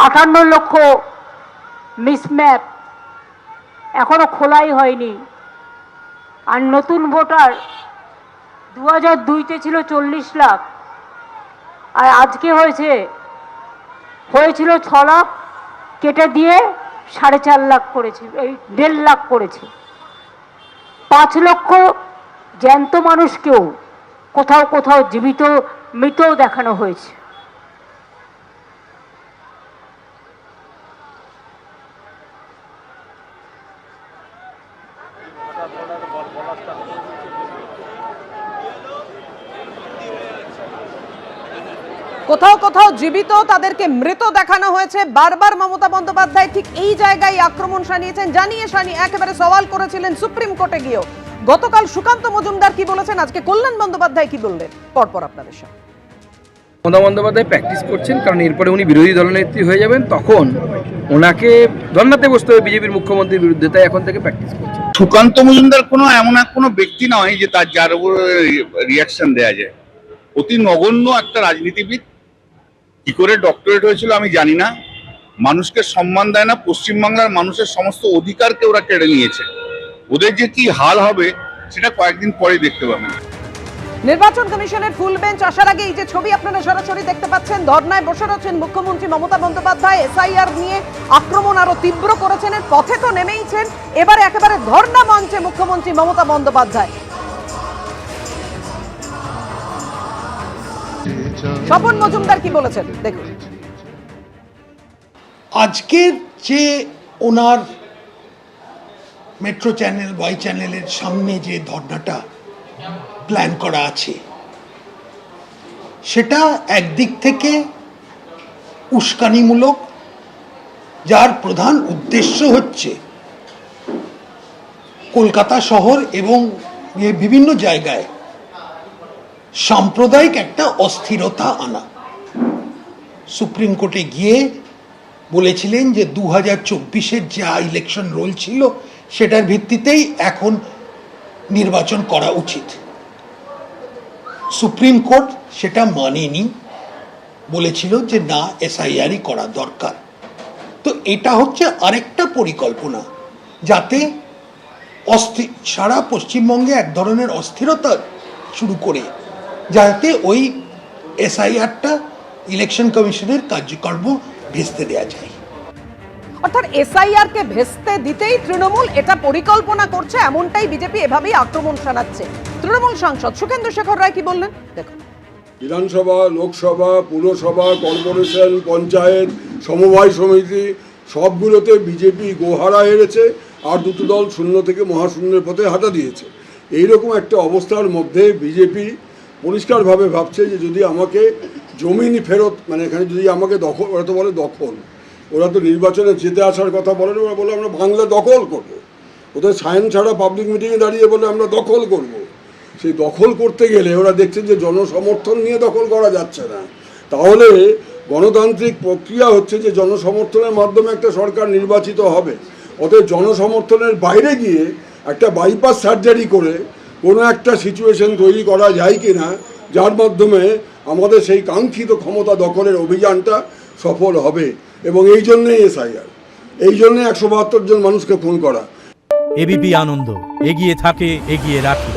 58 লক্ষ মিসম্যাপ এখনো খোলাই হয়নি। আর নতুন ভোটার 2002-তে ছিল 40 লাখ, আর আজকে হয়েছিল 6 লাখ, কেটে দিয়ে 4.5 লাখ করেছে, এই 1.5 লাখ করেছে। 5 লক্ষ জ্যান্ত মানুষকেও কোথাও কোথাও জীবিত মৃতও দেখানো হয়েছে। কোথাও কোথাও জীবিত, তাদেরকে মৃত দেখানো হয়েছে। বারবার মমতা বন্দ্যোপাধ্যায় ঠিক এই জায়গায় আক্রমণ শানিয়েছেন, জানিয়ে একেবারে সওয়াল করেছিলেন সুপ্রিম কোর্টে গিয়েও। গতকাল সুকান্ত মজুমদার কি বলেছেন, আজকে কল্যাণ বন্দ্যোপাধ্যায় কি বললেন, পরপর আপনাদের সাথে। মমতা বন্দ্যোপাধ্যায় প্র্যাকটিস করছেন, কারণ এরপরে উনি বিরোধী দলনেত্রী হয়ে যাবেন, তখন ওনাকে ধর্নাতে বসতে হবে বিজেপির মুখ্যমন্ত্রীর বিরুদ্ধে, তাই এখন থেকে প্র্যাকটিস করছেন। সুকান্ত মজুমদার এমন কোনো ব্যক্তি নয় যে যার উপর রিয়াকশন দেয়া যায়। অতি নগণ্য একটা রাজনীতিবিদ, কি করে ডক্টরেট হয়েছিল আমি জানি না। মানুষকে সম্মান দেয় না, পশ্চিমবাংলার মানুষের সমস্ত অধিকারকে ওরা কেড়ে নিয়েছে। ওদের যে কি হাল হবে সেটা কয়েকদিন পরে দেখতে পাবেন। নির্বাচন কমিশনের ফুল বেঞ্চ আসার আগে এই যে ছবি আপনারা সরাসরি দেখতে পাচ্ছেন, ধর্নায় বসে রয়েছেন মুখ্যমন্ত্রী মমতা বন্দ্যোপাধ্যায়। এসআইআর নিয়ে আক্রমণ আরো তীব্র করেছেন, এর পথে তো নেমেইছেন। এবারে একেবারে ধর্না মঞ্চে মুখ্যমন্ত্রী মমতা বন্দ্যোপাধ্যায়। স্বপন মজুমদার কি বলেছেন দেখুন। আজকের যে ওনার মেট্রো চ্যানেল, ওয়াই চ্যানেলের সামনে যে ধর্নাটা প্ল্যান করা আছে, সেটা একদিক থেকে উস্কানিমূলক, যার প্রধান উদ্দেশ্য হচ্ছে কলকাতা শহর এবং বিভিন্ন জায়গায় সাম্প্রদায়িক একটা অস্থিরতা আনা। সুপ্রিম কোর্টে গিয়ে বলেছিলেন যে 2024-এর যা ইলেকশন রোল ছিল সেটার ভিত্তিতেই এখন নির্বাচন করা উচিত। সুপ্রিম কোর্ট সেটা মানেনি, বলেছিল যে না, এসআইআরই করা দরকার। তো এটা হচ্ছে আরেকটা পরিকল্পনা, যাতে সারা পশ্চিমবঙ্গে এক ধরনের অস্থিরতা শুরু করে যাতে ওই এসআইআরটা ইলেকশন কমিশনের কার্যকর্ম ভেস্তে দেওয়া যায়। অর্থাৎ এসআইআর কে ভেস্তে দিতেই তৃণমূল এটা পরিকল্পনা করছে, এমনটাই বিজেপি এভাবেই আক্রমণ শানাচ্ছে। তৃণমূল সাংসদ সুখেন্দু শেখর রায় কি বললেন দেখুন। বিধানসভা, লোকসভা, পুরসভা, কর্পোরেশন, পঞ্চায়েত, সমবায় সমিতি সবগুলোতে বিজেপি গোহারা হেরেছে, আর দুটো দল শূন্য থেকে মহাশূন্যের পথে হাঁটা দিয়েছে। এইরকম একটা অবস্থার মধ্যে বিজেপি পরিষ্কারভাবে ভাবছে যে যদি আমাকে জমিন ফেরত, মানে এখানে যদি আমাকে দখল, ওরা তো বলে দখল, ওরা তো নির্বাচনে জিতে আসার কথা বলেন, ওরা বলে আমরা বাংলা দখল করব। ওদের সায়েন ছাড়া পাবলিক মিটিংয়ে দাঁড়িয়ে বলে আমরা দখল করব। সেই দখল করতে গেলে ওরা দেখছেন যে জনসমর্থন নিয়ে দখল করা যাচ্ছে না। তাহলে গণতান্ত্রিক প্রক্রিয়া হচ্ছে যে জনসমর্থনের মাধ্যমে একটা সরকার নির্বাচিত হবে। অতএব জনসমর্থনের বাইরে গিয়ে একটা বাইপাস সার্জারি করে কোনো একটা সিচুয়েশন তৈরি করা যায় কি না, যার মাধ্যমে আমাদের সেই কাঙ্ক্ষিত ক্ষমতা দখলের অভিযানটা সফল হবে। এবং এই জন্যই এসআইআর, এই জন্যে 172 জন মানুষকে খুন করা। এবিপি আনন্দ, এগিয়ে থাকে, এগিয়ে রাখে।